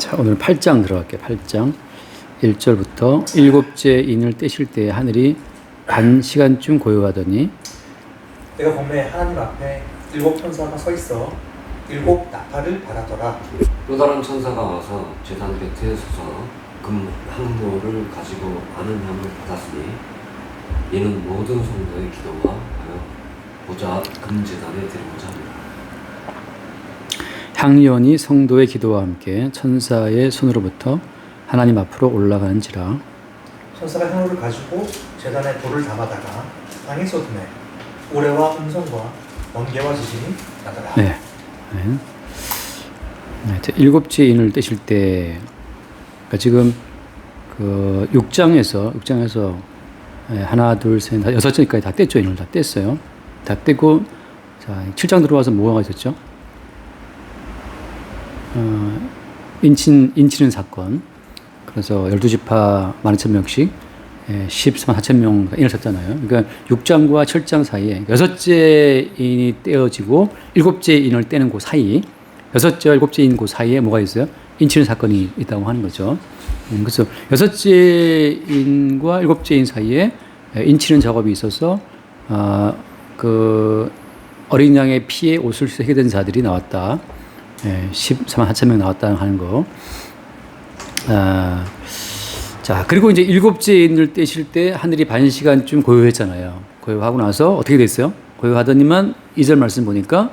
자, 오늘 8장 들어갈게요. 8장 1절부터 일곱째 인을 떼실 때 하늘이 반 시간쯤 고요하더니 내가 보매 하나님 앞에 7 천사가 서 있어 7 나팔을 받았더라. 또 다른 천사가 와서 제단 곁에 서서 금 항로를 가지고 많은 향을 받았으니 이는 모든 성도의 기도와 하여 보좌 앞 금제단에 드리고자 합니다. 향연이 성도의 기도와 함께 천사의 손으로부터 하나님 앞으로 올라가는지라. 천사가 향로를 가지고 제단에 불을 담아다가 땅에 쏟으매 우레와 음성과 번개와 지진이 나더라. 네. 일곱째 인을 떼실 때, 그러니까 지금 그 6장에서 하나, 둘, 셋, 넷, 6장까지 다 뗐죠. 인을 다 뗐어요. 다 떼고, 자, 7장 들어와서 뭐가 있었죠? 인치는 사건. 그래서 12지파 12,000명씩 14만 4천 명 인을 쳤잖아요. 그러니까 6장과 7장 사이에 6째 인이 떼어지고 7째 인을 떼는 그 사이, 6째와 7째 인 그 사이에 뭐가 있어요? 인치는 사건이 있다고 하는 거죠. 그래서 6째 인과 7째 인 사이에 인치는 작업이 있어서 그 어린 양의 피에 옷을 휘게 된 자들이 나왔다. 14만 4천 명 나왔다는 하는 거. 자, 그리고 이제 7째 인을 떼실 때 하늘이 반 시간쯤 고요했잖아요. 고요하고 나서 어떻게 됐어요? 고요하더니만 2절 말씀 보니까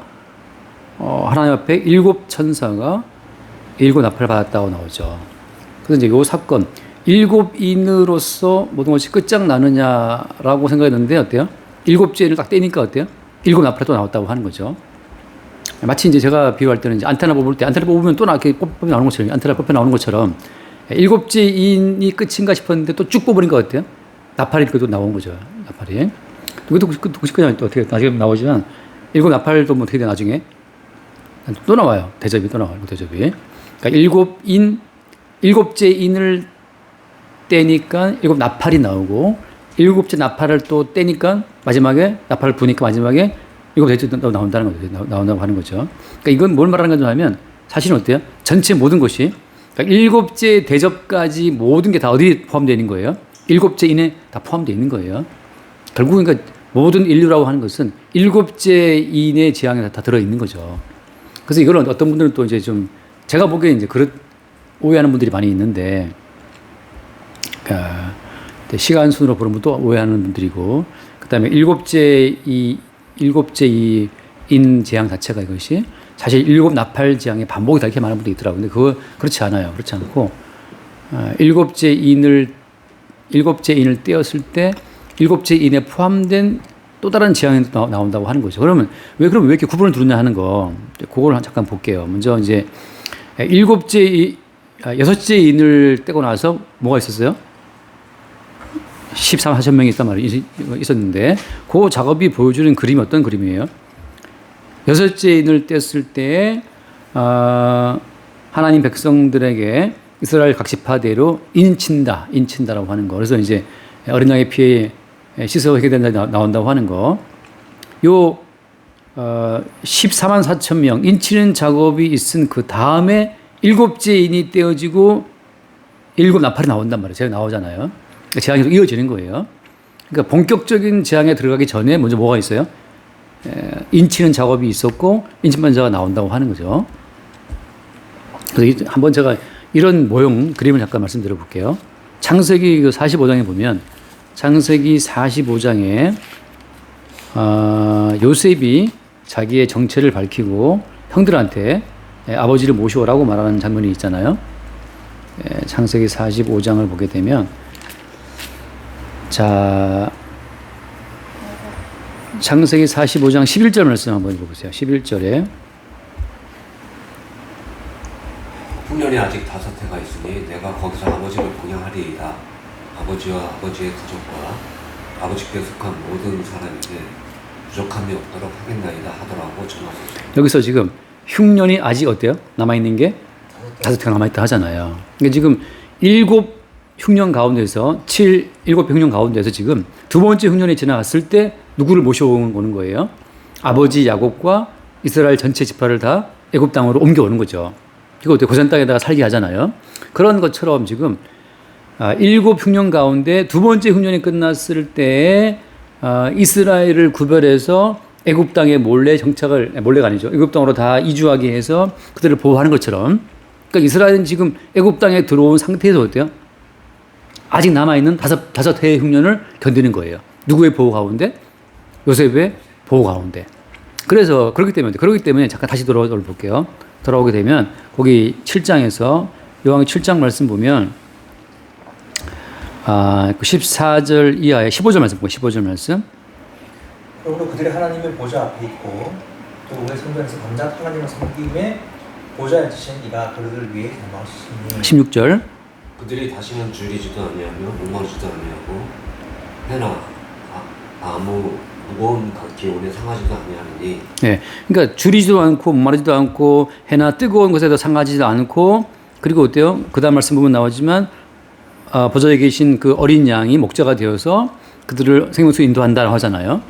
하나님 앞에 7 천사가 7 나팔을 받았다고 나오죠. 그래서 이제 요 사건 7 인으로서 모든 것이 끝장나느냐라고 생각했는데 어때요? 7째 인을 딱 떼니까 어때요? 7 나팔이 또 나왔다고 하는 거죠. 마치 이제 제가 비유할 때는 이제 안테나 뽑을 때 안테나 뽑으면 또 이렇게 뽑이 나오는 것처럼 안테나 뽑혀 나오는 것처럼 7째 인이 끝인가 싶었는데 또 쭉 뽑으니까 어때요? 나팔이 또 나온 거죠. 나팔이. 그것도 그냥 또 어떻게 나중에 나오지만 7 나팔도 뭐 어떻게 돼 나중에 또 나와요. 대접이 또 나와요. 대접이. 그러니까 7째 인을 떼니까 7 나팔이 나오고 7째 나팔을 또 떼니까 마지막에 나팔을 부니까 마지막에 7 대접도 나온다는 거죠. 나온다고 하는 거죠. 그러니까 이건 뭘 말하는 건지 하면 사실은 어때요? 전체 모든 것이 그러니까 7째 대접까지 모든 게 다 어디에 포함되어 있는 거예요? 7째 인에 다 포함되어 있는 거예요. 결국은 그러니까 모든 인류라고 하는 것은 7째 인의 재앙에 다 들어있는 거죠. 그래서 이걸 어떤 분들은 또 이제 좀 제가 보기에 이제 오해하는 분들이 많이 있는데, 그러니까 시간 순으로 보면 또 오해하는 분들이고, 그 다음에 7째 인 재앙 자체가 이것이 사실 7 나팔 재앙의 반복이다 이렇게 말하는 분도 있더라고요. 근데 그거 그렇지 않아요. 그렇지 않고 7째 인을 떼었을 때 7째 인에 포함된 또 다른 재앙이 나온다고 하는 거죠. 그러면 왜 이렇게 구분을 두느냐 하는 거, 그걸 잠깐 볼게요. 먼저 이제 6째 인을 떼고 나서 뭐가 있었어요? 14만 4천 명이 있었는데 그 작업이 보여주는 그림이 어떤 그림이에요? 6째 인을 뗐을 때 하나님 백성들에게 이스라엘 각 지파대로 인친다라고 하는 거. 그래서 이제 어린 양의 피에 씻어 회개된다 나온다고 하는 거. 요 14만 4천 명 인치는 작업이 있은 그 다음에 7째 인이 떼어지고 7 나팔이 나온단 말이에요. 제가 나오잖아요. 재앙이 이어지는 거예요. 그러니까 본격적인 재앙에 들어가기 전에 먼저 뭐가 있어요? 인치는 작업이 있었고 인치반자가 나온다고 하는 거죠. 그래서 한번 제가 이런 모형 그림을 잠깐 말씀드려 볼게요. 창세기 45장에 보면 창세기 45장에 요셉이 자기의 정체를 밝히고 형들한테 아버지를 모셔오라고 말하는 장면이 있잖아요. 창세기 45장을 보게 되면 자, 창세기 45장 11절 말씀 한번 읽어보세요. 11절에 흉년이 아직 5해가 있으니 내가 거기서 아버지를 공양하리이다. 아버지와 아버지의 가족과 아버지께 속한 모든 사람에게 부족함이 없도록 하겠나이다 하더라고 전하소서. 여기서 지금 흉년이 아직 어때요? 남아있는 게 5해가 남아있다 하잖아요. 그러니까 지금 7 흉년 가운데서 7 흉년 가운데서 지금 두 번째 흉년이 지나갔을 때 누구를 모셔오는 거예요? 아버지 야곱과 이스라엘 전체 지파를 다 애굽 땅으로 옮겨오는 거죠. 그리고 고센 땅에다가 살게 하잖아요. 그런 것처럼 지금 7흉년 가운데 두 번째 흉년이 끝났을 때 이스라엘을 구별해서 애굽 땅에 몰래 정착을, 몰래가 아니죠. 애굽 땅으로 다 이주하게 해서 그들을 보호하는 것처럼, 그러니까 이스라엘은 지금 애굽 땅에 들어온 상태에서 어때요? 아직 남아있는 다섯 해의 흉년을 견디는 거예요. 누구의 보호 가운데? 요셉의 보호 가운데. 그래서 그렇기 때문에 잠깐 다시 돌아볼게요. 돌아오게 되면 거기 7장에서 요한의 7장 말씀 보면 14절 이하의 15절 말씀 보고 15절 말씀. 그러므로 그들이 하나님의 보좌 앞에 있고 또 우리 성전에서 밤낮 하나님을 섬김에 보좌에 앉으신 이가 그들을 위해 영광하시니 16절. 그들이 다시는 줄이지도 아니하며 목마르지도 아니하고 해나 아무 무거운 기온에 상하지도 아니하느니. 네, 그러니까 줄이지도 않고 목마르지도 않고 해나 뜨거운 것에도 상하지도 않고, 그리고 어때요? 그다음 말씀 보면 나오지만 보좌에 계신 그 어린 양이 목자가 되어서 그들을 생명수에 인도한다고 하잖아요.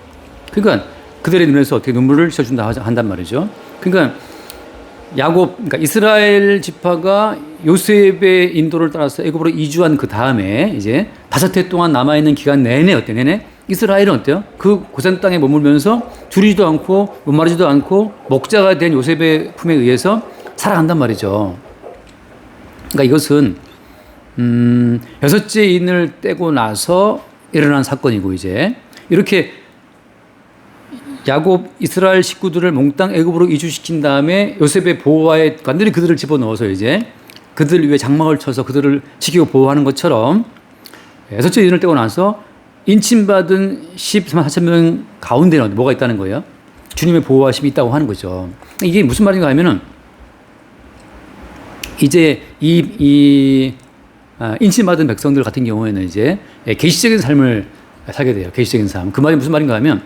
그러니까 그들의 눈에서 어떻게 눈물을 씻어준다 한단 말이죠. 그러니까 그러니까 이스라엘 지파가 요셉의 인도를 따라서 애굽으로 이주한 그 다음에 이제 5해 동안 남아있는 기간 내내 내내 이스라엘은 어때요? 그 고센 땅에 머물면서 줄이지도 않고 목마르지도 않고 목자가 된 요셉의 품에 의해서 살아간단 말이죠. 그러니까 이것은 6째 인을 떼고 나서 일어난 사건이고, 이제 이렇게 야곱 이스라엘 식구들을 몽땅 애굽으로 이주시킨 다음에 요셉의 보호하에 완전히 그들을 집어넣어서 이제 그들 위에 장막을 쳐서 그들을 지키고 보호하는 것처럼 6째 인을 떼고 나서 인침받은 13만 4천 명 가운데는 뭐가 있다는 거예요? 주님의 보호하심이 있다고 하는 거죠. 이게 무슨 말인가 하면은 이제 인침받은 백성들 같은 경우에는 이제 계시적인 삶을 살게 돼요. 계시적인 삶. 그 말이 무슨 말인가 하면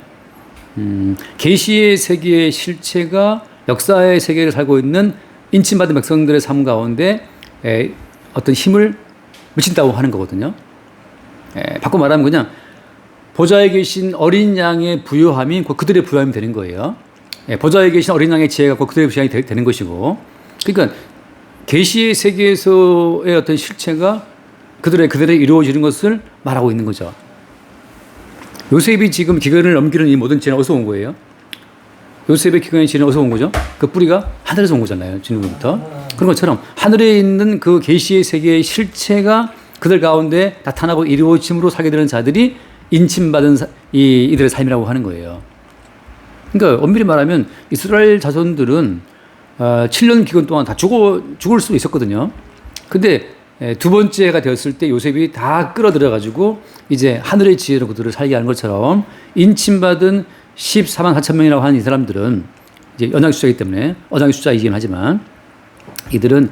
계시의 세계의 실체가 역사의 세계를 살고 있는 인침받은 백성들의 삶 가운데 어떤 힘을 미친다고 하는 거거든요. 바꿔 말하면 그냥 보좌에 계신 어린 양의 부요함이 그들의 부요함이 되는 거예요. 보좌에 계신 어린 양의 지혜가 그들의 부요함이 되는 것이고, 그러니까 계시의 세계에서의 어떤 실체가 그들의 이루어지는 것을 말하고 있는 거죠. 요셉이 지금 기근을 넘기는 이 모든 지혜는 어디서 온 거예요? 요셉의 기근의 지혜는 어디서 온 거죠? 그 뿌리가 하늘에서 온 거잖아요. 주님부터. 그런 것처럼 하늘에 있는 그 계시의 세계의 실체가 그들 가운데 나타나고 이루어짐으로 살게 되는 자들이 인침받은 이들의 삶이라고 하는 거예요. 그러니까 엄밀히 말하면 이스라엘 자손들은 7년 기간 동안 다 죽을 수 있었거든요. 근데 두 번째가 되었을 때 요셉이 다 끌어들여가지고 이제 하늘의 지혜로 그들을 살게 하는 것처럼 인침받은 14만 4천 명이라고 하는 이 사람들은 이제 언약의 숫자이기 때문에 언약의 숫자이긴 하지만 이들은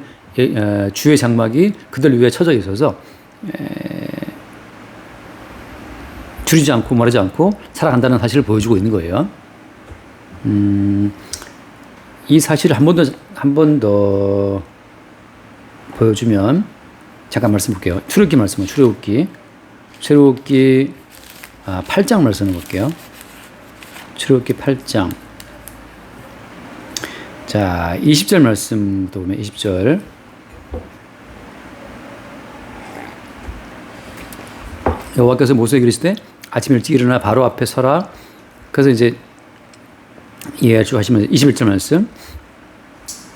주의 장막이 그들 위에 쳐져 있어서 줄이지 않고 말하지 않고 살아간다는 사실을 보여주고 있는 거예요. 이 사실을 한 번 더 보여주면 잠깐 말씀 볼게요. 출애굽기 말씀은 출애굽기 8장 말씀을 볼게요. 출애굽기 8장. 자, 20절 말씀도 보면 20절. 여호와께서 모세에게 이르시되 아침 일찍 일어나 바로 앞에 서라. 그래서 이제 하시면 21절 말씀.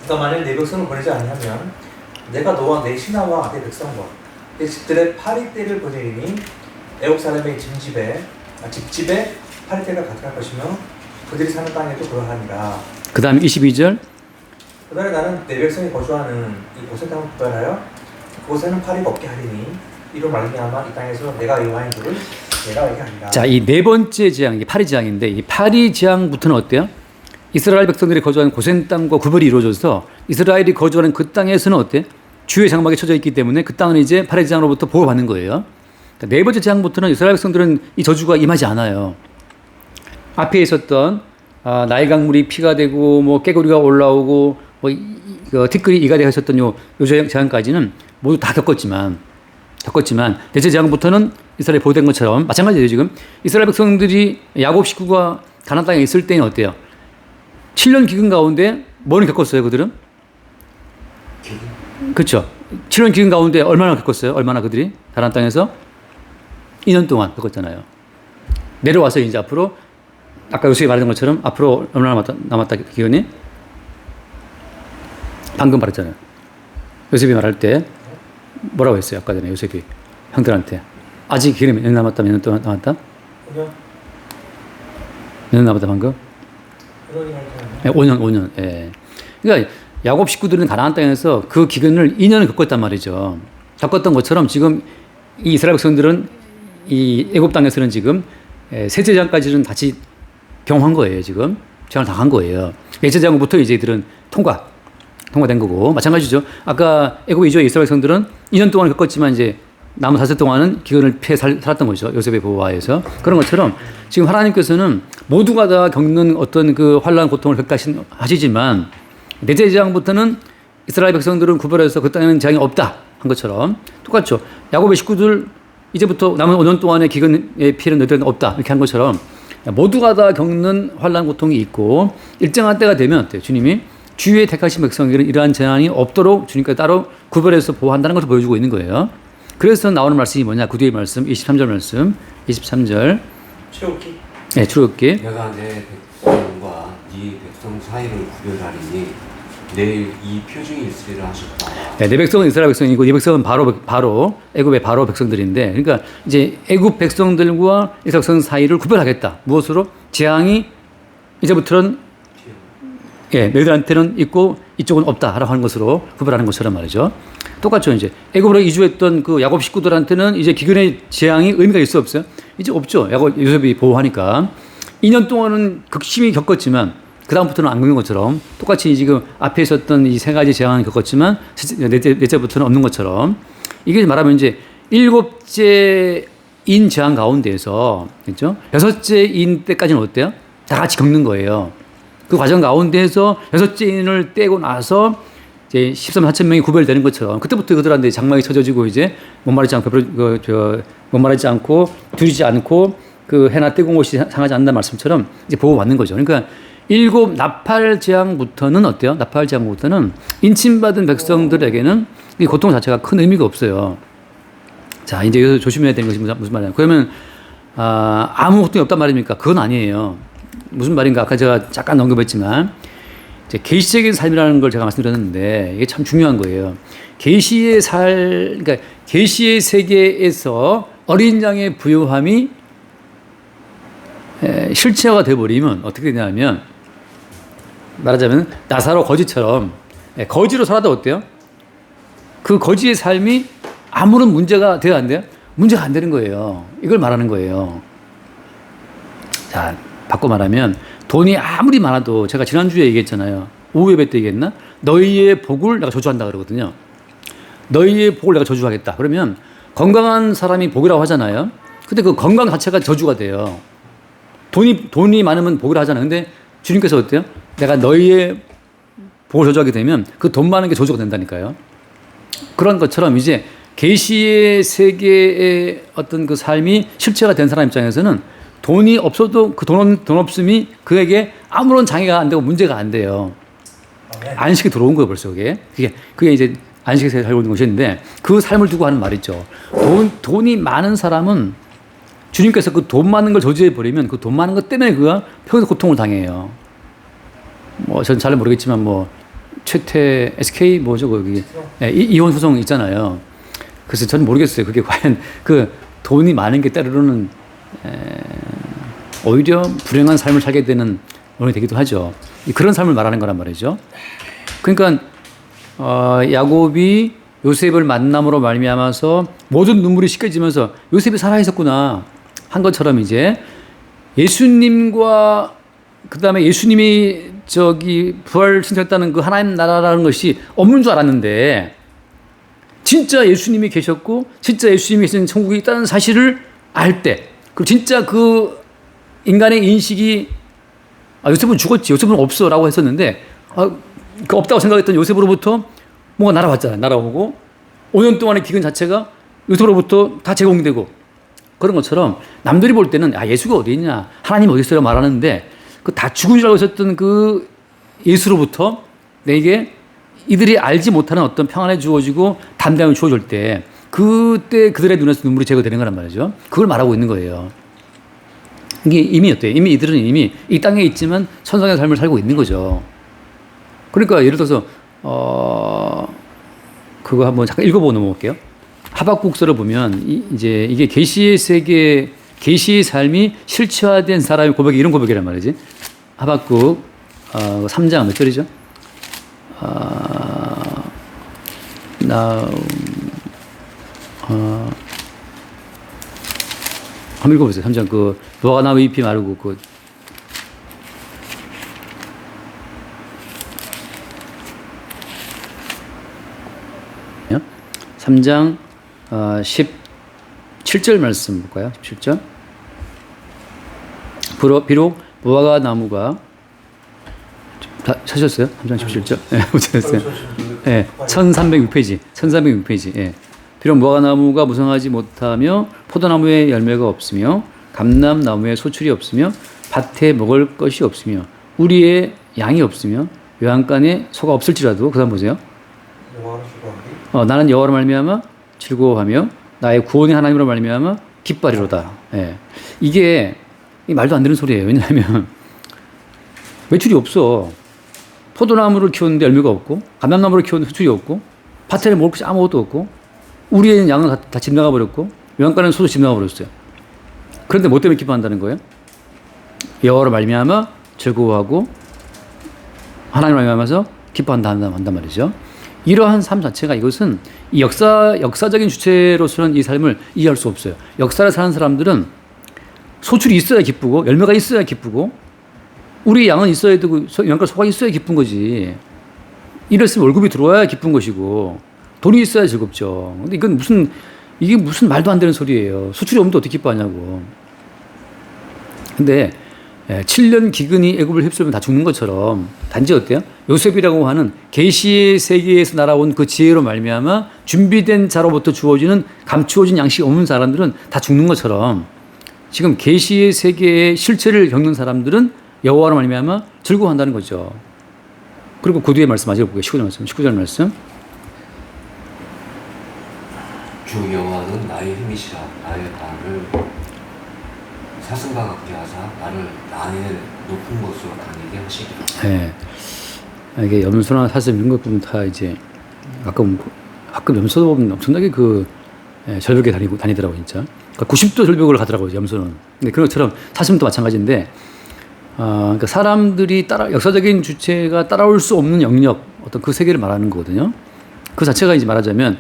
네가 만일 내 백성을 버리지 아니하면 내가 너와 내 신하와 내 백성과 내 집들의 파리떼를 보내리니 애국 사람의 집집에 파리떼가 가득할 것이며 그들이 사는 땅에도 그러하니라. 그 다음 22절. 그날에 나는 내 백성이 거주하는 이 고센 땅을 구별하여 그곳에는 파리가 없게 하리니 이로 말미암아 이 땅에서 내가 여호와인 줄을 내가 알게 하리라. 자, 이 네 번째 재앙, 이게 파리 재앙인데 이 파리 재앙부터는 어때요? 이스라엘 백성들이 거주하는 고센 땅과 구별이 이루어져서 이스라엘이 거주하는 그 땅에서는 어때? 주의 장막에 쳐져 있기 때문에 그 땅은 이제 파리 재앙으로부터 보호받는 거예요. 그러니까 네 번째 재앙부터는 이스라엘 백성들은 이 저주가 임하지 않아요. 앞에 있었던 나일강물이 피가 되고 뭐 깨구리가 올라오고 뭐 티끌이 이가 되어 있었던 요 재앙까지는 모두 다 겪었지만 대체 재앙부터는 이스라엘이 보호된 것처럼 마찬가지예요. 지금 이스라엘 백성들이 야곱 식구가 가나안 땅에 있을 때는 어때요? 7년 기근 가운데 뭐는 겪었어요? 그들은 그렇죠. 7년 기근 가운데 얼마나 겪었어요? 얼마나 그들이 가나안 땅에서 2년 동안 겪었잖아요. 내려와서 이제 앞으로 아까 요셉이 말했던 것처럼 앞으로 얼마나 남았다 기근이? 방금 말했잖아요. 요셉이 말할 때 뭐라고 했어요? 아까 전에 요셉이 형들한테 아직 기근이 몇 년 남았다, 몇 년 동안 남았다? 5년? 몇 년 남았다 방금? 5년. 예. 그러니까 야곱 식구들은 가나안 땅에서 그 기근을 2년을 겪었단 말이죠. 겪었던 것처럼 지금 이 이스라엘 백성들은 이 애굽 땅에서는 지금 세제장까지는 같이 경험한 거예요. 지금 재앙을 당한 거예요. 세제장부터 이제 이들은 통과된 거고 마찬가지죠. 아까 애굽 이주의 이스라엘 백성들은 2년 동안 겪었지만 이제 남은 4세 동안은 기근을 피해 살았던 거죠. 요셉의 보호하에서. 그런 것처럼 지금 하나님께서는 모두가 다 겪는 어떤 그 환란 고통을 하시지만 넷째 재앙부터는 이스라엘 백성들은 구별해서 그 땅에는 재앙이 없다 한 것처럼 똑같죠. 야곱의 식구들 이제부터 남은 5년 동안의 기근의 피해는 너희들은 없다 이렇게 한 것처럼 모두가 다 겪는 환란 고통이 있고 일정한 때가 되면 어때요? 주님이 주의 택하신 백성에게는 이러한 재앙이 없도록 주님께서 따로 구별해서 보호한다는 것을 보여주고 있는 거예요. 그래서 나오는 말씀이 뭐냐? 그 뒤에 말씀 23절 말씀 23절 출애굽기. 네, 출애굽기. 내가 내 백성과 네 백성 사이를 구별하리니 내일 이 표징이 있으리라 하셨다. 네, 내 백성은 이스라엘 백성이고 이 백성은 바로 애굽의 바로 백성들인데 그러니까 이제 애굽 백성들과 이스라엘 백성 사이를 구별하겠다. 무엇으로? 재앙이 이제부터는 너희들한테는 있고 이쪽은 없다라고 하는 것으로 구별하는 것처럼 말이죠. 똑같죠. 이제 애굽으로 이주했던 그 야곱 식구들한테는 이제 기근의 재앙이 의미가 있어 없어요? 이제 없죠. 요셉이 보호하니까 2년 동안은 극심히 겪었지만 그 다음부터는 안 겪는 것처럼 똑같이 지금 앞에 있었던 이 세 가지 재앙을 겪었지만 넷째부터는 없는 것처럼 이게 말하면 이제 7째인 재앙 가운데에서 그렇죠? 6째인 때까지는 어때요? 다 같이 겪는 거예요. 그 과정 가운데에서 6째인을 떼고 나서 이제 13만 4천 명이 구별되는 것처럼 그때부터 그들한테 장막이 쳐져지고 이제 목마르지 않고 두리지 않고 그 해나 뜨거운 곳이 상하지 않는다는 말씀처럼 이제 보호받는 거죠. 그러니까 7 나팔 재앙부터는 어때요? 나팔 재앙부터는 인침받은 백성들에게는 이 고통 자체가 큰 의미가 없어요. 자, 이제 여기서 조심해야 되는 것이 무슨 말이냐. 그러면 아무 고통이 없단 말입니까? 그건 아니에요. 무슨 말인가? 아까 제가 잠깐 언급했지만 이제 계시적인 삶이라는 걸 제가 말씀드렸는데 이게 참 중요한 거예요. 그러니까 계시의 세계에서 어린 양의 부요함이 실체화가 되어버리면 어떻게 되냐면 말하자면 나사로 거지처럼 거지로 살아도 어때요? 그 거지의 삶이 아무런 문제가 돼야 안 돼요? 문제가 안 되는 거예요. 이걸 말하는 거예요. 자, 바꿔 말하면 돈이 아무리 많아도 제가 지난주에 얘기했잖아요. 오후 예배 때 얘기했나? 너희의 복을 내가 저주한다 그러거든요. 너희의 복을 내가 저주하겠다. 그러면 건강한 사람이 복이라고 하잖아요. 근데 그 건강 자체가 저주가 돼요. 돈이 많으면 복이라 하잖아요. 근데 주님께서 어때요? 내가 너희의 복을 저주하게 되면 그 돈 많은 게 저주가 된다니까요. 그런 것처럼 이제 계시의 세계의 어떤 그 삶이 실체가 된 사람 입장에서는 돈이 없어도 그 돈 없음이 그에게 아무런 장애가 안 되고 문제가 안 돼요. 안식이 들어온 거예요, 벌써 그게 이제 안식에서 살고 있는 것인데 그 삶을 두고 하는 말이죠. 돈이 많은 사람은 주님께서 그 돈 많은 걸 저주해 버리면 그 돈 많은 것 때문에 그가 평생 고통을 당해요. 뭐 전 잘 모르겠지만 뭐 최태 SK 뭐죠 거기 이혼 소송 있잖아요. 그래서 저는 모르겠어요. 그게 과연 그 돈이 많은 게 때로는 오히려 불행한 삶을 살게 되는 원인이 되기도 하죠. 그런 삶을 말하는 거란 말이죠. 그러니까 야곱이 요셉을 만남으로 말미암아서 모든 눈물이 씻겨지면서 요셉이 살아 있었구나 한 것처럼 이제 예수님과 그 다음에 예수님이 부활 승천했다는 그 하나님 나라라는 것이 없는 줄 알았는데 진짜 예수님이 계셨고 진짜 예수님이 계신 천국이 있다는 사실을 알 때 그리고 진짜 그 인간의 인식이 요셉은 죽었지 요셉은 없어 라고 했었는데 그 없다고 생각했던 요셉으로부터 뭔가 날아왔잖아요. 날아오고 5년 동안의 기근 자체가 요셉으로부터 다 제공되고 그런 것처럼 남들이 볼 때는 예수가 어디 있냐 하나님 어디 있어요 말하는데 그 다 죽은 줄 알고 있었던 그 예수로부터 내게 이들이 알지 못하는 어떤 평안에 주어지고 담대함이 주어질 때 그때 그들의 눈에서 눈물이 제거되는 거란 말이죠. 그걸 말하고 있는 거예요. 이게 이미 어때요? 이미 이들은 이미 이 땅에 있지만 천상의 삶을 살고 있는 거죠. 그러니까 예를 들어서 그거 한번 잠깐 읽어보고 넘어갈게요. 하박국서를 보면 이제 이게 계시의 세계, 계시의 삶이 실체화된 사람의 고백이 이런 고백이란 말이지. 하박국 3장 몇 절이죠? 한번 읽어보세요. 3장 노아가 나무 잎이 마르고 3장 17절 말씀 볼까요? 17절. 비록 무화과 나무가 찾으셨어요? 3장 17절. 네, 못 찾았어요. 네, 1306페이지. 1306페이지. 예. 비록 무화과 나무가 무성하지 못하며 포도나무에 열매가 없으며 감람나무에 소출이 없으며 밭에 먹을 것이 없으며 우리의 양이 없으며 외양간에 소가 없을지라도 그다음 보세요. 나는 여호와로 말미암아 즐거워하며 나의 구원의 하나님으로 말미암아 기뻐하리로다. 예. 이게 말도 안 되는 소리예요. 왜냐하면 매출이 없어. 포도나무를 키웠는데 열매가 없고 감람나무를 키웠는데 소출이 없고 밭에 먹을 것이 아무것도 없고 우리의 양은 다 집 나가 버렸고 외양간은 소도 집 나가 버렸어요. 그런데 뭐 때문에 기뻐한다는 거예요? 여호와로 말미암아 즐거워하고 하나님으로 말미암아서 기뻐한단 말이죠. 이러한 삶 자체가 이것은 이 역사적인 주체로서는 이 삶을 이해할 수 없어요. 역사를 사는 사람들은 소출이 있어야 기쁘고 열매가 있어야 기쁘고 우리 양은 있어야 되고 양과 소가 있어야 기쁜 거지. 이랬으면 월급이 들어와야 기쁜 것이고 돈이 있어야 즐겁죠. 근데 이게 무슨 말도 안 되는 소리예요. 소출이 없는데 어떻게 기뻐하냐고. 근데 7년 기근이 애굽을 휩쓸면 다 죽는 것처럼 단지 어때요? 요셉이라고 하는 계시의 세계에서 날아온 그 지혜로 말미암아 준비된 자로부터 주어지는 감추어진 양식이 없는 사람들은 다 죽는 것처럼 지금 계시의 세계의 실체를 겪는 사람들은 여호와로 말미암아 즐거워한다는 거죠. 그리고 그 뒤에 말씀 마지막 볼게요. 19절 말씀. 주 여호와는 나의 힘이시라 나의 발을 사슴과 같게 하사 나의 높은 곳으로 다니게 하시리라. 네. 이게 염소나 사슴 이런 것 보면 다 이제 가끔 염소도 보면 엄청나게 절벽에 다니더라고 진짜. 그러니까 90도 절벽을 가더라고요 염소는. 근데 그런 것처럼 사슴도 마찬가지인데, 그러니까 사람들이 역사적인 주체가 따라올 수 없는 영역 어떤 그 세계를 말하는 거거든요. 그 자체가 이제 말하자면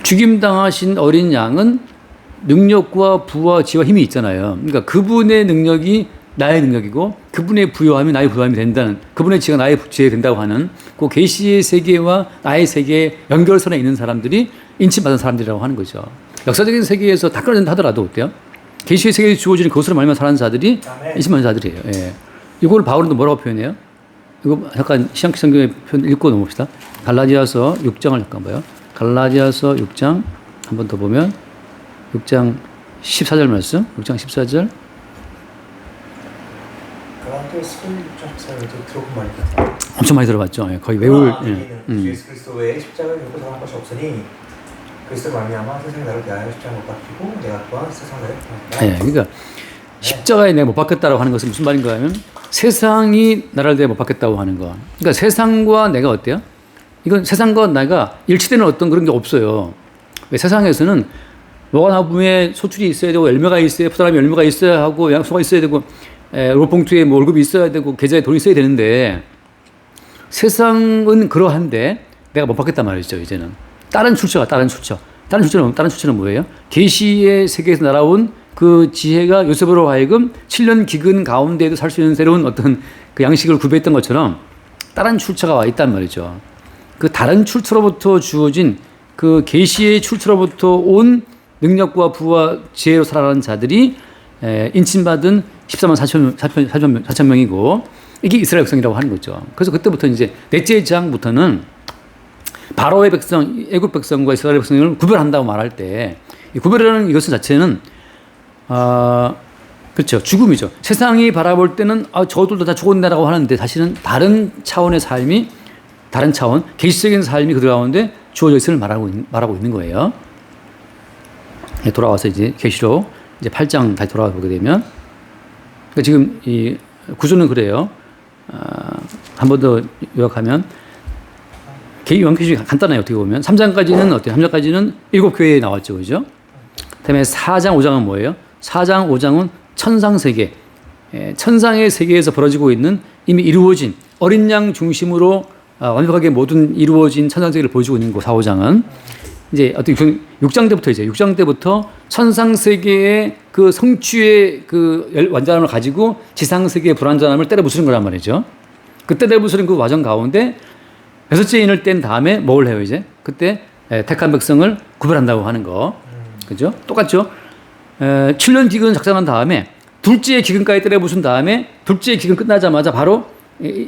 죽임당하신 어린 양은 능력과 부와 지와 힘이 있잖아요. 그러니까 그분의 능력이 나의 능력이고 그분의 부여함이 나의 부여함이 된다는, 그분의 지혜가 나의 지혜가 된다고 하는 그 계시의 세계와 나의 세계의 연결선에 있는 사람들이 인침받은 사람들이라고 하는 거죠. 역사적인 세계에서 다 끊어진다 하더라도 어때요? 계시의 세계에 주어지는 그것으로 말미암아 사는 자들이 인침받은 자들이에요. 예. 이걸 바울은 뭐라고 표현해요? 이거 잠깐 시향기 성경의 표현 읽고 넘어봅시다. 갈라디아서 6장을 잠깐 봐요. 갈라디아서 6장 한 번 더 보면 6장 14절 말씀. 6장 14절. 갈라디아서 6장 14절도 들어본 말이다. 엄청 많이 들어봤죠. 예, 거의 외울. 예수 그리스도 외에 십자가를 입고 사는 것이 없으니 그리스도로 말미암아 세상이 나를 대하여 십자가 못 박히고 내가 또한 세상 나를 대하였다. 예, 그러니까 십자가에 내가 못 박혔다고 하는 것은 무슨 말인가 하면 세상이 나를 대해 못 박혔다고 하는 거. 그러니까 세상과 내가 어때요? 이건 세상과 내가 일치되는 어떤 그런 게 없어요. 왜 세상에서는 무화과나무에 소출이 있어야 되고 열매가 있어야, 포도나무에 열매가 있어야 하고 양소가 있어야 되고 로봉투에 뭐 월급이 있어야 되고 계좌에 돈이 있어야 되는데 세상은 그러한데 내가 못 받겠단 말이죠. 이제는 다른 출처는 뭐예요? 계시의 세계에서 날아온 그 지혜가 요셉으로 하여금 7년 기근 가운데에도 살 수 있는 새로운 어떤 그 양식을 구비했던 것처럼 다른 출처가 와 있단 말이죠. 그 다른 출처로부터 주어진 그 계시의 출처로부터 온 능력과 부와 지혜로 살아가는 자들이 인침받은 14만 4천 명이고 이게 이스라엘 백성이라고 하는 거죠. 그래서 그때부터 이제 넷째 장부터는 바로의 백성, 애굽 백성과 이스라엘 백성을 구별한다고 말할 때 이 구별이라는 이것은 자체는 그렇죠. 죽음이죠. 세상이 바라볼 때는 저들도 다 죽었네라고 하는데 사실은 다른 차원의 삶이 다른 차원, 계시적인 삶이 그들 가운데 주어져 있음을 말하고 있는 거예요. 돌아와서 이제 계시록 이제 8장 다시 돌아가 보게 되면 그러니까 지금 이 구조는 그래요. 한 번 더 요약하면 요한계시록이 간단해요. 어떻게 보면 3장까지는 어때요? 3장까지는 7교회에 나왔죠. 그죠? 그다음에 4장, 5장은 뭐예요? 4장, 5장은 천상세계, 천상의 세계에서 벌어지고 있는 이미 이루어진 어린 양 중심으로 완벽하게 모든 이루어진 천상세계를 보여주고 있는 거 4, 5장은 이제 어떻게 6장 때부터 이제 6장 때부터 천상세계의 그 성취의 그 완전함을 가지고 지상세계의 불완전함을 때려 부수는 거란 말이죠. 그 때려 부수는 그 과정 가운데 여섯째 인을 뗀 다음에 뭘 해요 이제? 그때 택한 백성을 구별한다고 하는 거. 그죠? 똑같죠? 7년 기근 작성한 다음에 둘째 기근까지 때려 부순 다음에 둘째 기근 끝나자마자 바로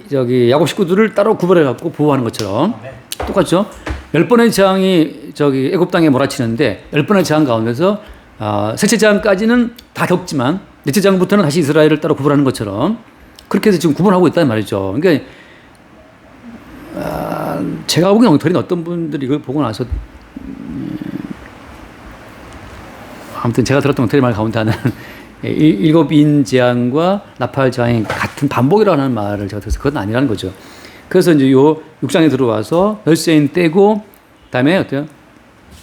저기 야곱 식구들을 따로 구별해 갖고 보호하는 것처럼 똑같죠? 10번의 재앙이 저기 애굽 땅에 몰아치는데 10번의 재앙 가운데서 셋째 재앙까지는 다 겪지만 넷째 재앙부터는 다시 이스라엘을 따로 구별하는 것처럼 그렇게 해서 지금 구분하고 있다는 말이죠. 그러니까 제가 보기엔 엉터리는 어떤 분들이 이걸 보고 나서 아무튼 제가 들었던 엉터리 말 가운데 하나는 일곱 인 재앙과 나팔 재앙이 같은 반복이라는 말을 제가 들어서 그건 아니라는 거죠. 그래서 이제 요 6장에 들어와서 열쇠인 떼고 그다음에 어때요?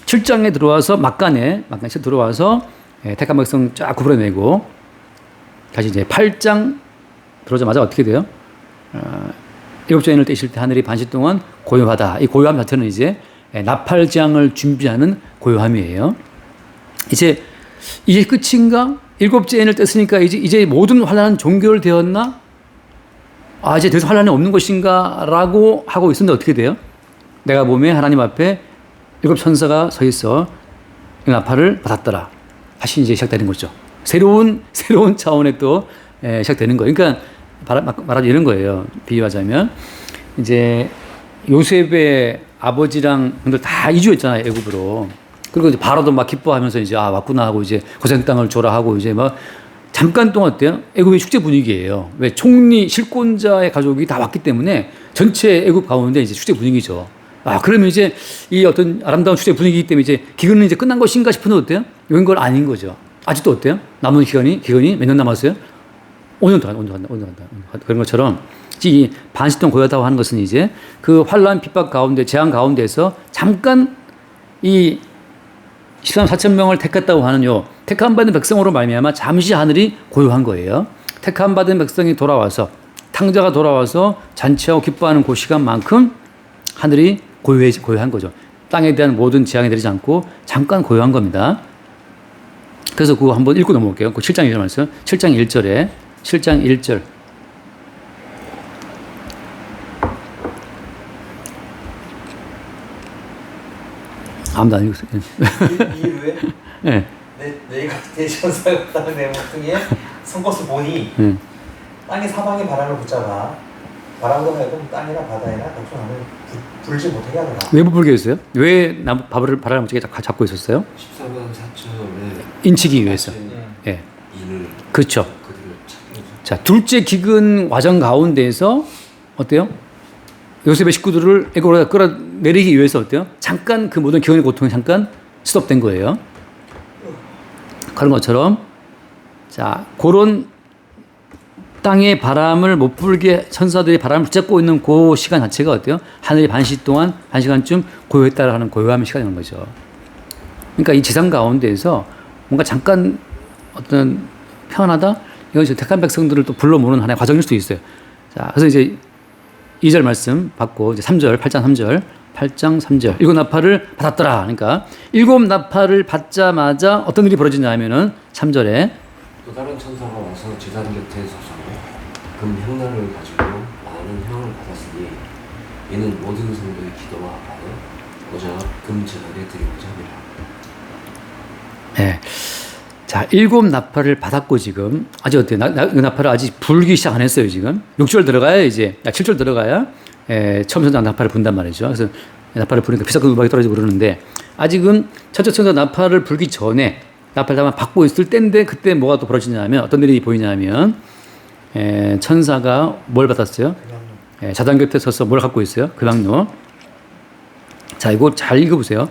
7장에 들어와서 막간에 들어와서 택한 백성 쫙 구분해내고 다시 이제 8장 들어오자마자 어떻게 돼요? 일곱째 인을 떼실 때 하늘이 반시 동안 고요하다. 이 고요함 자체는 이제 나팔 재앙을 준비하는 고요함이에요. 이제 이게 끝인가? 일곱째 인을 뗐으니까 이제 모든 환란은 종결되었나? 이제 더 이상 환란이 없는 것인가? 라고 하고 있었는데 어떻게 돼요? 내가 몸에 하나님 앞에 7 천사가 서 있어 이 나팔을 받았더라. 다시 이제 시작되는 거죠. 새로운 차원에 또 시작되는 거예요. 그러니까 말하자면 이런 거예요. 비유하자면 이제 요셉의 아버지랑 분들 다 이주했잖아요. 애굽으로. 그리고 이제 바로도 막 기뻐하면서 이제 왔구나 하고 이제 고생 땅을 줘라 하고 이제 막 잠깐 동안 어때요? 애굽의 축제 분위기예요. 왜 총리 실권자의 가족이 다 왔기 때문에 전체 애굽 가운데 이제 축제 분위기죠. 그러면 이제 이 어떤 아름다운 축제 분위기이기 때문에 이제 기근은 이제 끝난 것인가 싶은데 어때요? 이건 걸 아닌 거죠. 아직도 어때요? 남은 기간이 몇 년 남았어요? 5년 더 한다. 그런 것처럼 이 반시동 고요하다고 하는 것은 이제 그 환란 핍박 가운데 재앙 가운데서 잠깐 이 13, 4천 명을 택했다고 하는 택함 받은 백성으로 말미암아 잠시 하늘이 고요한 거예요. 택함 받은 백성이 돌아와서 탕자가 돌아와서 잔치하고 기뻐하는 그 시간만큼 하늘이 고요한 거죠. 땅에 대한 모든 재앙이 내리지 않고 잠깐 고요한 겁니다. 그래서 그거 한번 읽고 넘어올게요. 그 7장 1절 말씀. 7장 1절에 7장 1절. 아무도 안 읽었어요. 이후에 네. 내가 대천사가 땅을 내 모퉁이에 선 것을 보니 땅의 사방의 바람을 붙잡아 바람으로 하여금 땅이나 바다에나 독성함을 불지 못하게 하더라. 왜 부풀게 했어요? 왜 바람을 못하게 잡고 있었어요? 14만 4천에 인치기 위해서. 예. 인을 그렇죠. 그들을 찾기 위해서. 자, 둘째 기근 과정 가운데에서 어때요? 요셉의 식구들을 애굽으로 끌어내리기 위해서 어때요? 잠깐 그 모든 기근의 고통이 잠깐 스톱된 거예요. 그런 것처럼 자, 그런 땅의 바람을 못 불게 천사들이 바람을 붙잡고 있는 그 시간 자체가 어때요? 하늘이 반 시간쯤 고요했다라는 고요함의 시간인 거죠. 그러니까 이 지상 가운데에서 뭔가 잠깐 어떤 편하다? 이건 택한 백성들을 또 불러 모으는 하나의 과정일 수도 있어요. 자, 그래서 이제 2절 말씀 받고 이제 3절, 8장 3절. 일곱 나팔을 받았더라. 그러니까 일곱 나팔을 받자마자 어떤 일이 벌어지냐 하면은 3절에 또 다른 천사가 와서 제단 곁에 서서 금 향나를 가지고 많은 향을 받았으니 이는 모든 성도의 기도와 아파도 오자 금 제단에 드리고자 합니다. 네. 자, 일곱 나팔을 받았고 지금 아직 어때요? 그 나팔을 아직 불기 시작 안 했어요 지금. 6절 들어가야 이제 7절 들어가야 처음 천사 나팔을 분단 말이죠. 그래서 나팔을 부니까 비석과 음악이 떨어지고 그러는데 아직은 첫째 천사 나팔을 불기 전에 나팔을 받고 있을 때인데 그때 뭐가 또 벌어지냐면 어떤 일이 보이냐면 천사가 뭘 받았어요? 제단 곁에 서서 뭘 갖고 있어요? 금양로. 자, 이거 잘 읽어보세요.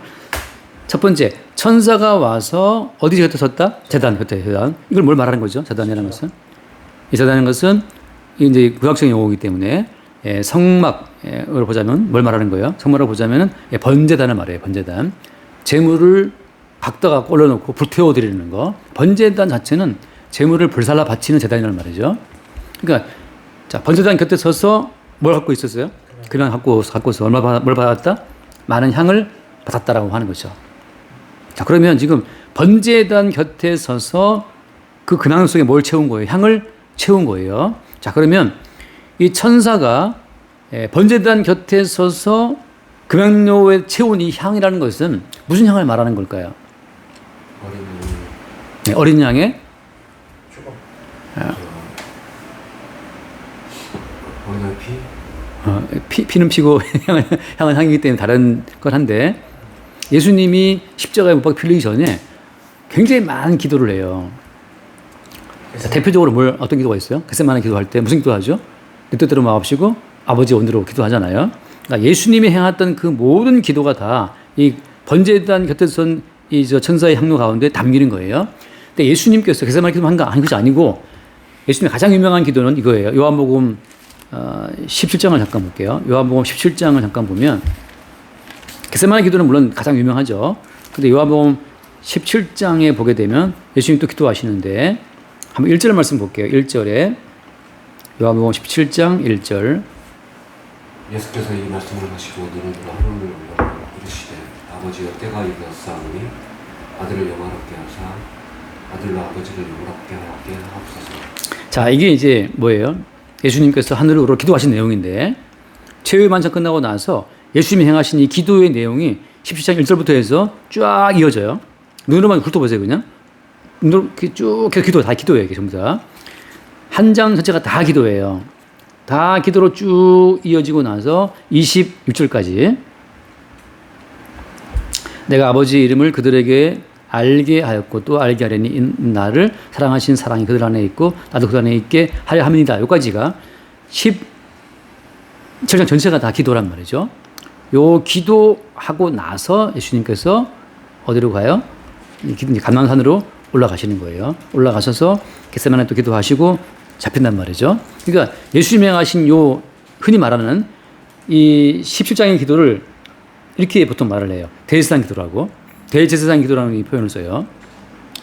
첫 번째, 천사가 와서 어디 곁에 섰다? 제단 곁에, 제단. 이걸 뭘 말하는 거죠? 제단이라는 것은? 이 제단이라는 것은 이제 구약적인 용어이기 때문에 성막으로 보자면 뭘 말하는 거예요? 성막으로 보자면 번제단을 말해요. 번제단. 재물을 각다가 올려놓고 불태워 드리는 거. 번제단 자체는 재물을 불살라 바치는 제단이라는 말이죠. 그러니까 자, 번제단 곁에 서서 뭘 갖고 있었어요? 그냥 갖고서 뭘 받았다? 많은 향을 받았다라고 하는 거죠. 자, 그러면 지금 번제단 곁에 서서 그 금양 속에 뭘 채운 거예요? 향을 채운 거예요. 자, 그러면 이 천사가 번제단 곁에 서서 금양로에 채운 이 향이라는 것은 무슨 향을 말하는 걸까요? 어린 양의 피는 피고 향은 향이기 때문에 다른 건 한데 예수님이 십자가에 못 박혀 풀리기 전에 굉장히 많은 기도를 해요. 자, 대표적으로 어떤 기도가 있어요? 겟세마네 기도할 때 무슨 기도하죠? 내 뜻대로 마옵시고 아버지 원대로 기도하잖아요. 그러니까 예수님이 행했던 그 모든 기도가 다 이 번제단 곁에 선 이 천사의 향로 가운데 담기는 거예요. 근데 예수님께서 겟세마네 기도한 것이 아니고 예수님의 가장 유명한 기도는 이거예요. 요한복음 17장을 잠깐 볼게요. 요한복음 17장을 잠깐 보면 겟세마네 기도는 물론 가장 유명하죠. 근데 요한복음 17장에 보게 되면 예수님 또 기도하시는데 한번 1절 말씀 볼게요. 1절에 요한복음 17장 1절 예수께서 이 말씀을 하시고 눈으로 하늘을 올려 이르시되 아버지여 때가 이르렀사오니 아들을 영화롭게 하사 아들로 아버지를 영화롭게 하게 하옵소서. 자, 이게 이제 뭐예요? 예수님께서 하늘으로 기도하신 내용인데 최후의 만찬 끝나고 나서 예수님이 행하신 이 기도의 내용이 17장 1절부터 해서 쫙 이어져요. 눈으로만 훑어보세요. 그냥 눈으로 쭉 계속 기도, 다 기도예요. 전부 다. 한 장 전체가 다 기도예요. 다 기도로 쭉 이어지고 나서 26절까지 내가 아버지의 이름을 그들에게 알게 하였고 또 알게 하려니 나를 사랑하신 사랑이 그들 안에 있고 나도 그들 안에 있게 하려 함이다. 여기까지가 17장 전체가 다 기도란 말이죠. 요 기도하고 나서 예수님께서 어디로 가요? 감람산으로 올라가시는 거예요. 올라가셔서 겟세마네 또 기도하시고 잡힌단 말이죠. 그러니까 예수님이 행하신 요 흔히 말하는 이 17장의 기도를 이렇게 보통 말을 해요. 대제사장 기도라고. 대제사장 기도라는 이 표현을 써요.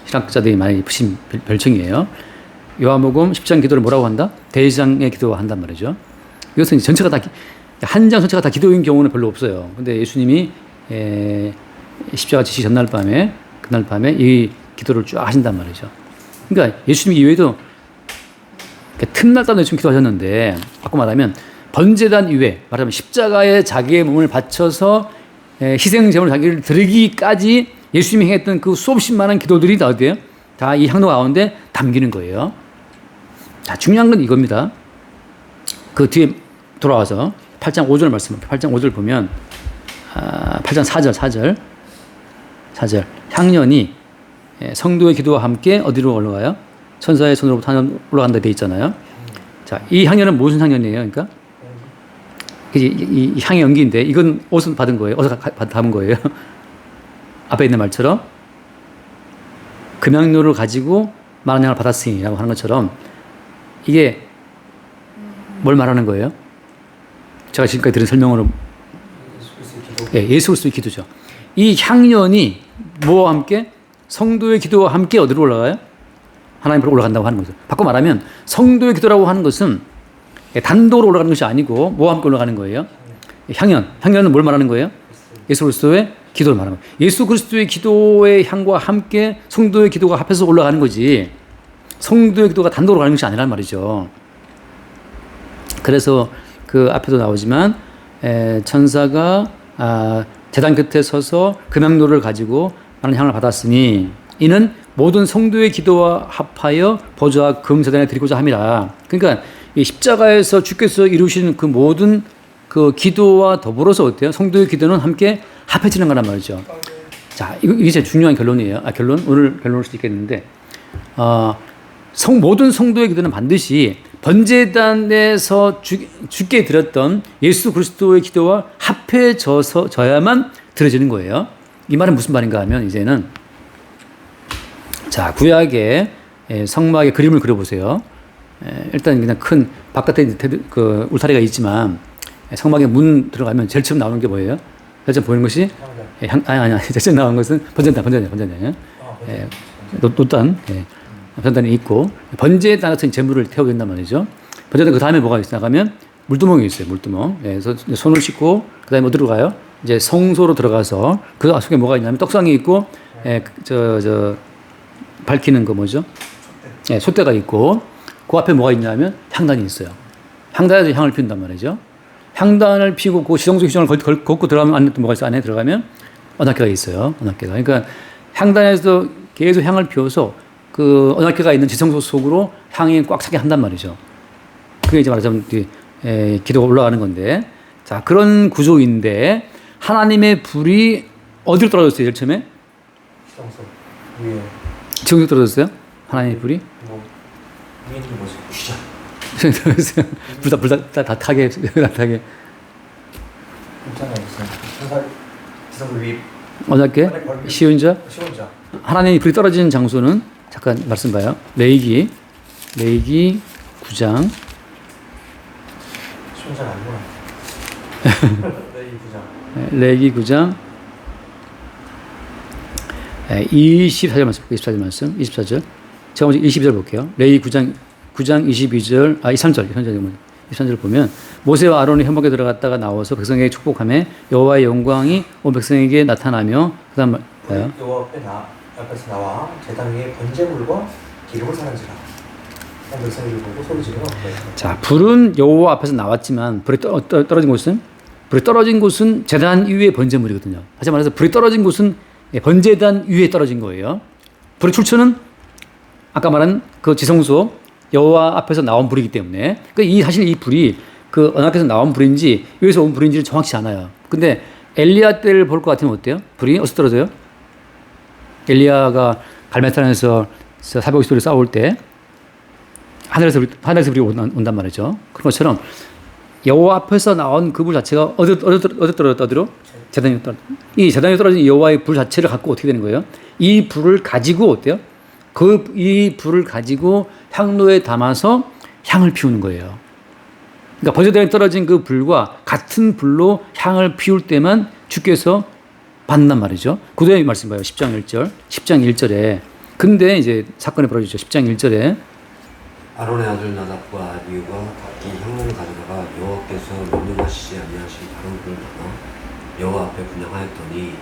신학자들이 많이 붙인 별칭이에요. 요한복음 10장 기도를 뭐라고 한다? 대제사장의 기도를 한단 말이죠. 이것은 전체가 다 한 장 전체가 다 기도인 경우는 별로 없어요. 근데 예수님이 십자가 지시 전날 밤에 그날 밤에 이 기도를 쫙 하신단 말이죠. 그러니까 예수님 이외에도 틈날 때도 예수님 기도하셨는데 바꿔 말하면 번제단 이외 말하면 십자가에 자기의 몸을 바쳐서 희생제물을 자기를 드리기까지 예수님이 행했던 그 수없이 많은 기도들이 다 어디에요? 다 이 향로 가운데 담기는 거예요. 자, 중요한 건 이겁니다. 그 뒤에 돌아와서 8장 5절 말씀, 8장 5절 보면 8장 4절 향년이 성도의 기도와 함께 어디로 올라가요? 천사의 손으로부터 올라간다 돼 있잖아요. 자, 이 향년은 무슨 향년이에요? 그러니까 이 향의 연기인데 이건 어디서 받은 거예요? 어디서 담은 거예요? 앞에 있는 말처럼 금양료를 가지고 많은 양을 받았으니라고 하는 것처럼 이게 뭘 말하는 거예요? 제가 지금까지 들은 설명으로 예수 그리스도의 기도죠. 이 향년이 뭐와 함께? 성도의 기도와 함께 어디로 올라가요? 하나님 앞으로 올라간다고 하는 거죠. 바꿔 말하면 성도의 기도라고 하는 것은 단독으로 올라가는 것이 아니고 뭐와 함께 올라가는 거예요? 향년은 뭘 말하는 거예요? 예수 그리스도의 기도를 말하는 거예요. 예수 그리스도의 기도의 향과 함께 성도의 기도가 합해서 올라가는 거지 성도의 기도가 단독으로 가는 것이 아니란 말이죠. 그래서 그 앞에도 나오지만 천사가 제단 끝에 서서 금양로를 가지고 많은 향을 받았으니 이는 모든 성도의 기도와 합하여 보좌 금제단에 드리고자 함이라. 그러니까 이 십자가에서 주께서 이루시는 그 모든 그 기도와 더불어서 어때요? 성도의 기도는 함께 합해지는 거란 말이죠. 자, 이게 제일 중요한 결론이에요. 오늘 결론일 수도 있겠는데, 모든 성도의 기도는 반드시 번제단에서 주께 드렸던 예수 그리스도의 기도와 합해져야만 드려지는 거예요. 이 말은 무슨 말인가 하면 이제는 자, 구약의 성막의 그림을 그려보세요. 일단 그냥 큰 바깥에 그 울타리가 있지만 성막에 문 들어가면 제일 처음 나오는 게 뭐예요? 제일 처음 보이는 것이 아니 제일 처음 나오는 것은 번제단. 노단. 번제단이 있고 번제단 같은 재물을 태워야 된단 말이죠. 번제단 그 다음에 뭐가 나가면 물두멍이 있어요. 물두멍. 그래서 손을 씻고 그 다음에 어디로 가요? 이제 성소로 들어가서 그 속에 뭐가 있냐면 떡상이 있고 밝히는 거 뭐죠? 솥대가 있고 그 앞에 뭐가 있냐면 향단이 있어요. 향단에서 향을 피운단 말이죠. 향단을 피우고 그 지성소 규정을 걷고 들어가면 안에 또 뭐가 있어? 안에 들어가면 언약궤가 있어요. 언약궤가. 그러니까 향단에서 계속 향을 피워서 그 언약궤가 있는 지성소 속으로 향이 꽉 차게 한단 말이죠. 그게 이제 말하자면 기도가 올라가는 건데, 자, 그런 구조인데 하나님의 불이 어디로 떨어졌어요? 제일 처음에? 지성소 위에. 지성소 떨어졌어요? 하나님의 불이? 뭐 위에 있는 뭐지? 휘자. 불 다 타게. 괜찮아요. 지성소 위. 언약궤? 시온자? 시온자. 하나님의 불이 떨어지는 장소는 잠깐 말씀 봐요. 레위기 9장. 시온자 아니구나. 레위기 9장 24절 말씀 볼게요. 24절 말씀. 24절. 제가 먼저 22절 볼게요. 레위기 9장 22절 23절 보면 모세와 아론이 현목에 들어갔다가 나와서 백성에게 축복하며 여호와의 영광이 온 백성에게 나타나며 그다음 봐요. 여호와 앞에서 나와 제단 위에 번제물과 기름을 사는지라. 백성이 보고 소리 지르며 자, 불은 여호와 앞에서 나왔지만 불이 떨어진 곳은 제단 위에 번제물이거든요. 다시 말해서 불이 떨어진 곳은 번제단 위에 떨어진 거예요. 불의 출처는 아까 말한 그 지성소 여호와 앞에서 나온 불이기 때문에 사실 이 불이 그 언약궤에서 나온 불인지 여기서 온 불인지는 정확치 않아요. 근데 엘리야 때를 볼 것 같으면 어때요? 불이 어디서 떨어져요? 엘리야가 갈멜산에서 사백 50도를 싸울 때 하늘에서 불이 온단 말이죠. 그런 것처럼 여호와 앞에서 나온 그 불 자체가 어디 떨어졌더라도 제단에 떨어져. 이 제단에 떨어진 여호와의 불 자체를 갖고 어떻게 되는 거예요? 이 불을 가지고 어때요? 이 불을 가지고 향로에 담아서 향을 피우는 거예요. 그러니까 번제단에 떨어진 그 불과 같은 불로 향을 피울 때만 주께서 받는단 말이죠. 그다음에 말씀 봐요. 10장 1절에. 근데 이제 사건이 벌어지죠. 10장 1절에 아론의 아들 나답과 아비후가 각기 향로를 가져다가 여호와께서 명령하시지 아니하신 다른 불을 담아 여호와 앞에 분향하였더니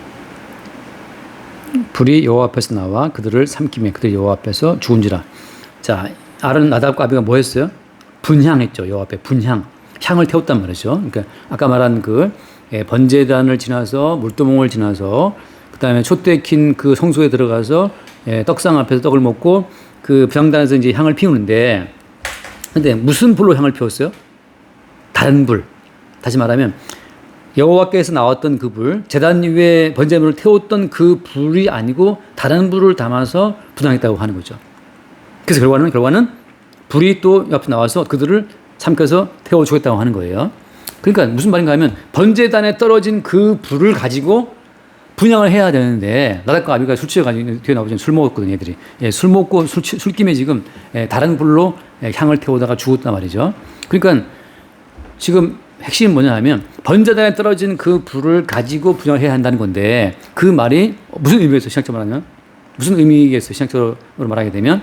불이 여호와 앞에서 나와 그들을 삼키며 그들이 여호와 앞에서 죽은지라. 자, 아론 나답과 아비가 뭐 했어요? 분향했죠. 여호와 앞에 분향. 향을 태웠단 말이죠. 그러니까 아까 말한 그 번제단을 지나서 물두멍을 지나서 그다음에 촛대 킨 그 성소에 들어가서 떡상 앞에서 떡을 먹고 그 부향단에서 이제 향을 피우는데, 근데 무슨 불로 향을 피웠어요? 다른 불. 다시 말하면 여호와께서 나왔던 그 불, 제단 위에 번제물을 태웠던 그 불이 아니고 다른 불을 담아서 분향했다고 하는 거죠. 그래서 결과는 불이 또 옆에 나와서 그들을 삼켜서 태워 주겠다고 하는 거예요. 그러니까 무슨 말인가 하면 번제단에 떨어진 그 불을 가지고 분향을 해야 되는데, 나답과 아비가 술 취해가지고 뒤에 나오면 술 먹었거든요, 애들이. 술 먹고 술김에 지금 다른 불로 향을 태우다가 죽었단 말이죠. 그러니까 지금 핵심은 뭐냐 하면 번제단에 떨어진 그 불을 가지고 분향을 해야 한다는 건데, 그 말이 무슨 의미에서 신학적으로 말하면? 무슨 의미에서 신학적으로 말하게 되면,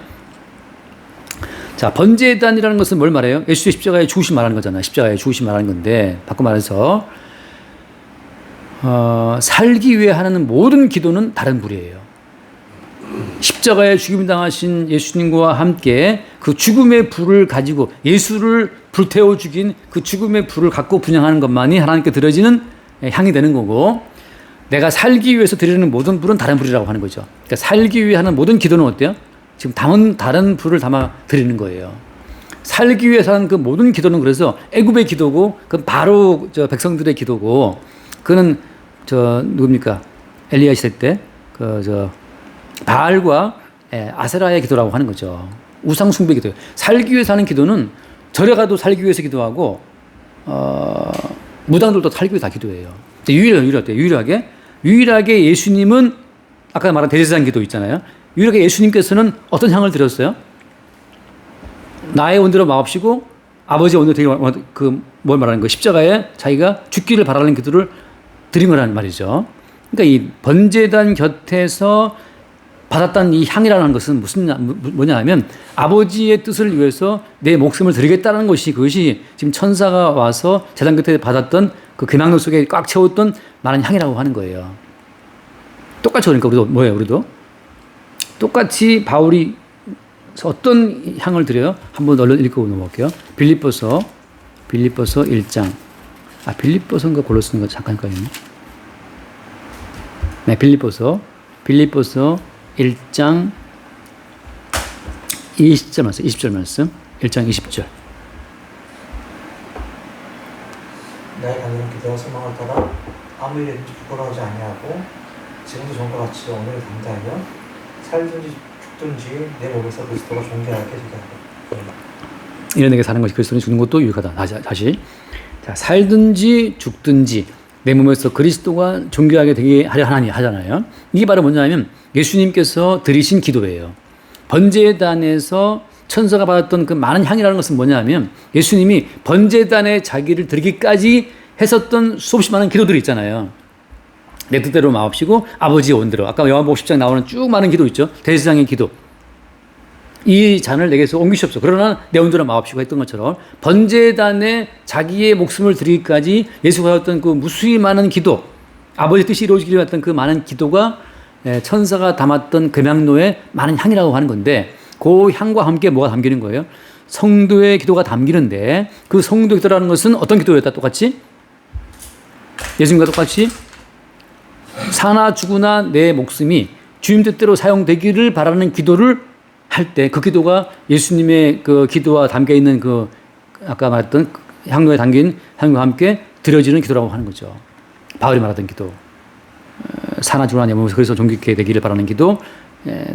자, 번제단이라는 것은 뭘 말해요? 예수의 십자가의 죽으심 말하는 거잖아요. 십자가의 죽으심 말하는 건데, 바꿔 말해서 살기 위해 하는 모든 기도는 다른 불이에요. 십자가에 죽임 당하신 예수님과 함께 그 죽음의 불을 가지고 예수를 불태워 죽인 그 죽음의 불을 갖고 분향하는 것만이 하나님께 드려지는 향이 되는 거고, 내가 살기 위해서 드리는 모든 불은 다른 불이라고 하는 거죠. 그러니까 살기 위해 하는 모든 기도는 어때요? 지금 다른 불을 담아 드리는 거예요. 살기 위해서 하는 그 모든 기도는 그래서 애굽의 기도고, 그 바로 백성들의 기도고, 그는 누굽니까? 엘리야 시대 때 바알과 아세라의 기도라고 하는 거죠. 우상 숭배 기도. 살기 위해서 하는 기도는 절에 가도 살기 위해서 기도하고 무당들도 살기 위해서 다 기도해요. 유일하게 예수님은 아까 말한 대제사장 기도 있잖아요. 유일하게 예수님께서는 어떤 향을 드렸어요? 나의 원대로 마옵시고 아버지의 원대로 되게 뭘 말하는 거 십자가에 자기가 죽기를 바라는 기도를 드린 거라는 말이죠. 그러니까 이 번제단 곁에서 받았던 이 향이라는 것은 뭐냐 하면 아버지의 뜻을 위해서 내 목숨을 드리겠다는 것이 그것이 지금 천사가 와서 제단 곁에 받았던 그 금양로 속에 꽉 채웠던 많은 향이라고 하는 거예요. 똑같이 그러니까 우리도 똑같이 바울이 어떤 향을 드려요? 한번 얼른 읽고 넘어갈게요. 빌립보서 1장. 빌립보서인가 골로새인가 잠깐 헷갈리네. 네, 빌립보서 1장 20절 말씀. 1장 20절. 나의 간절한 기도와 소망을 따라 아무 일에든지 부끄러워하지 아니하고 지금도 전과 같이 오늘 당장하여 살든지 죽든지 내 몸에서 그리스도가 존귀하게 되게 이런 내게 사는 것이 그리스도는 죽는 것도 유익하다. 다시. 자, 살든지 죽든지 내 몸에서 그리스도가 존귀하게 되게 하려 하나니 하잖아요. 이게 바로 뭐냐면 예수님께서 드리신 기도예요. 번제단에서 천사가 받았던 그 많은 향이라는 것은 뭐냐면 예수님이 번제단에 자기를 드리기까지 했었던 수없이 많은 기도들이 있잖아요. 내 뜻대로 마옵시고 아버지의 원대로. 아까 요한복음 10장 나오는 쭉 많은 기도 있죠. 대제사장의 기도. 이 잔을 내게서 옮기시옵소서. 그러나 내 원대로 마옵시고 했던 것처럼 번제단에 자기의 목숨을 드리기까지 예수가 하였던 그 무수히 많은 기도, 아버지 뜻이 이루어지기를 했던 그 많은 기도가 천사가 담았던 금양로의 많은 향이라고 하는 건데 그 향과 함께 뭐가 담기는 거예요? 성도의 기도가 담기는데 그 성도의 기도라는 것은 어떤 기도였다? 똑같이? 예수님과 똑같이 사나 죽으나 내 목숨이 주님 뜻대로 사용되기를 바라는 기도를 할 때 그 기도가 예수님의 그 기도와 담겨 있는 그 아까 말했던 향로에 담긴 향과 함께 드려지는 기도라고 하는 거죠. 바울이 말하던 기도. 사나 죽으나 내 몸에서 그래서 존귀케 되기를 바라는 기도.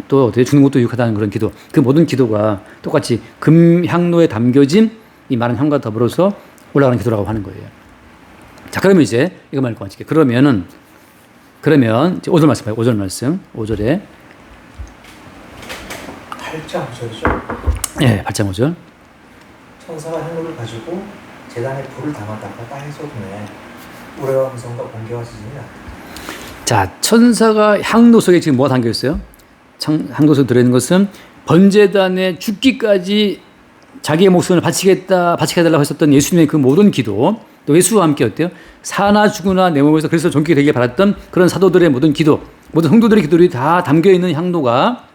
또 어떻게 죽는 것도 유익하다는 그런 기도. 그 모든 기도가 똑같이 금향로에 담겨진 이 많은 향과 더불어서 올라가는 기도라고 하는 거예요. 자, 그러면 이제 이거 말고 마칠게요. 그러면 이제 5절 말씀 봐요. 5절 말씀. 5절에 8장 5절이죠. 예, 8장 5절. 천사가 향로를 가지고 제단에 불을 담았다가 땅에 쏟으매 우레와 음성과 번개와 지진이 났다. 자, 천사가 향로 속에 지금 뭐가 담겨 있어요? 향로 속에 들어있는 것은 번제단에 죽기까지 자기의 목숨을 바치게 달라고 했었던 예수님의 그 모든 기도, 또 예수와 함께 어때요? 사나 죽으나 내 몸에서 그래서 존귀하게 되길 바랐던 그런 사도들의 모든 기도, 모든 성도들의 기도들이 다 담겨 있는 향로가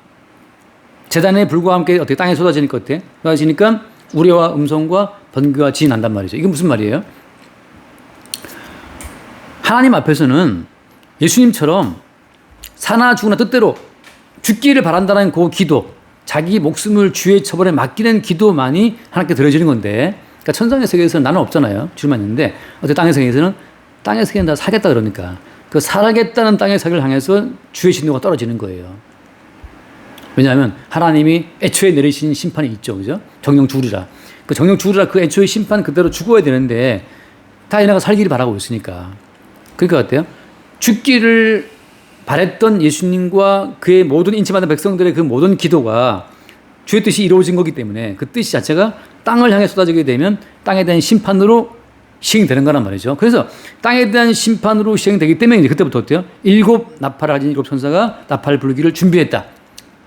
제단의 불과 함께 어떻게 땅에 쏟아지니까 어때? 쏟아지니까 우레와 음성과 번개와 지진이 난단 말이죠. 이게 무슨 말이에요? 하나님 앞에서는 예수님처럼 사나 죽으나 뜻대로 죽기를 바란다는 그 기도, 자기 목숨을 주의 처벌에 맡기는 기도만이 하나님께 드려지는 건데, 그러니까 천상의 세계에서는 나는 없잖아요. 주만 있는데, 어때 땅의 세계에서는 땅의 세계는 다 살겠다 그러니까 그 살아겠다는 땅의 세계를 향해서 주의 진노가 떨어지는 거예요. 왜냐하면 하나님이 애초에 내리신 심판이 있죠, 그죠? 정령 죽으리라. 그 정령 죽으리라 그 애초의 심판 그대로 죽어야 되는데 다 얘네가 살기를 바라고 있으니까. 그러니까 어때요? 죽기를 바랬던 예수님과 그의 모든 인치받은 백성들의 그 모든 기도가 주의 뜻이 이루어진 거기 때문에 그 뜻 자체가 땅을 향해 쏟아지게 되면 땅에 대한 심판으로 시행되는 거란 말이죠. 그래서 땅에 대한 심판으로 시행되기 때문에 이제 그때부터 어때요? 7 나팔을 가진 7 천사가 나팔 불기를 준비했다.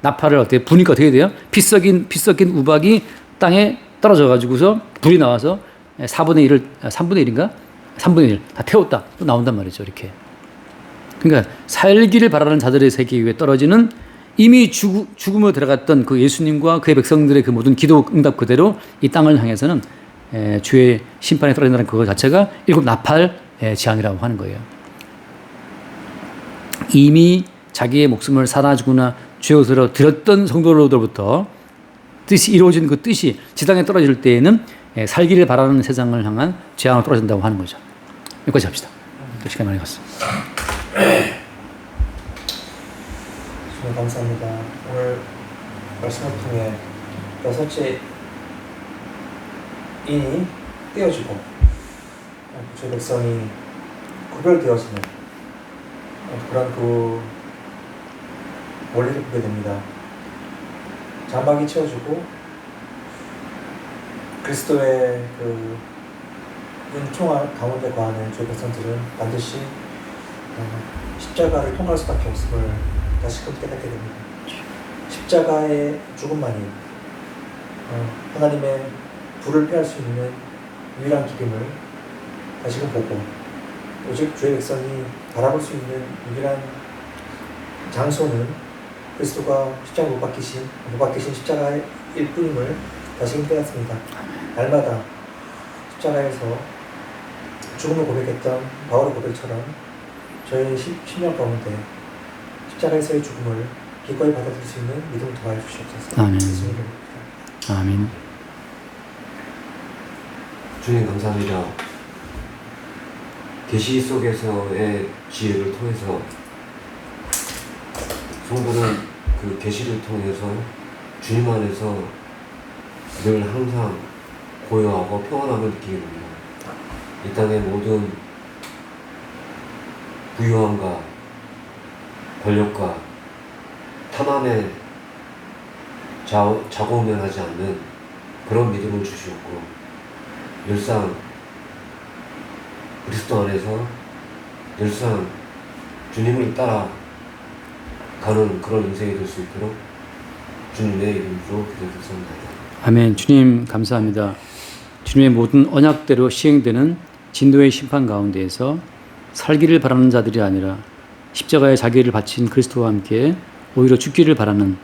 나팔을 어떻게 부니까 어떻게 돼요? 피 섞인 우박이 땅에 떨어져 가지고서 불이 나와서 4분의 1을 3분의 1인가? 3분의 1 다 태웠다. 또 나온단 말이죠. 이렇게. 그러니까 살기를 바라는 자들의 세계 위에 떨어지는 이미 죽음으로 들어갔던 그 예수님과 그의 백성들의 그 모든 기도 응답 그대로 이 땅을 향해서는 주의 심판에 떨어진다는 그것 자체가 7 나팔 재앙이라고 하는 거예요. 이미 자기의 목숨을 사나 죽으나 주의 것으로 드렸던 성도로부터 뜻이 이루어진 그 뜻이 지상에 떨어질 때에는 살기를 바라는 세상을 향한 재앙으로 떨어진다고 하는 거죠. 여기까지 합시다. 또 시간이 많이 갔어. 주님 감사합니다. 오늘 말씀을 통해 여섯째 인이 떼어지고 주의 백성이 구별되어지는 그런 그 원리를 보게 됩니다. 장막이 채워지고 그리스도의 그 은총할 가운데 거하는 주의 백성들은 반드시 십자가를 통과할 수밖에 없음을 다시금 깨닫게 됩니다. 십자가의 죽음만이 하나님의 불을 피할 수 있는 유일한 길임을 다시금 보고 오직 주의 백성이 바라볼 수 있는 유일한 장소는 그리스도가 십자가 못 박히신 십자가일 뿐임을 다시금 깨닫습니다. 날마다 십자가에서 죽음을 고백했던 바울의 고백처럼 저의 심령 가운데 십자가에서의 죽음을 기꺼이 받아들일 수 있는 믿음을 더하여 주시옵소서. 아멘. 예수님을 아멘. 주님 감사합니다. 계시 속에서의 지혜를 통해서 성도는 그 계시를 통해서 주님 안에서 늘 항상 고요하고 평안함을 느끼게 됩니다. 이 땅의 모든 부유함과 권력과 탐함에 좌고우면하지 않는 그런 믿음을 주시었고 늘상 그리스도 안에서 늘상 주님을 따라 가는 그런 인생이 될 수 있도록 주님의 이름으로 기도드립니다. 아멘. 주님 감사합니다. 주님의 모든 언약대로 시행되는 진노의 심판 가운데에서 살기를 바라는 자들이 아니라 십자가에 자기를 바친 그리스도와 함께 오히려 죽기를 바라는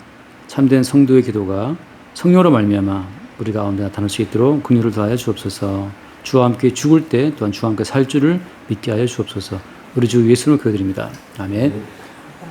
참된 성도의 기도가 성령으로 말미암아 우리 가운데 나타날 수 있도록 긍휼을 더하여 주옵소서. 주와 함께 죽을 때 또한 주와 함께 살 줄을 믿게 하여 주옵소서. 우리 주 예수님을 기도드립니다. 아멘.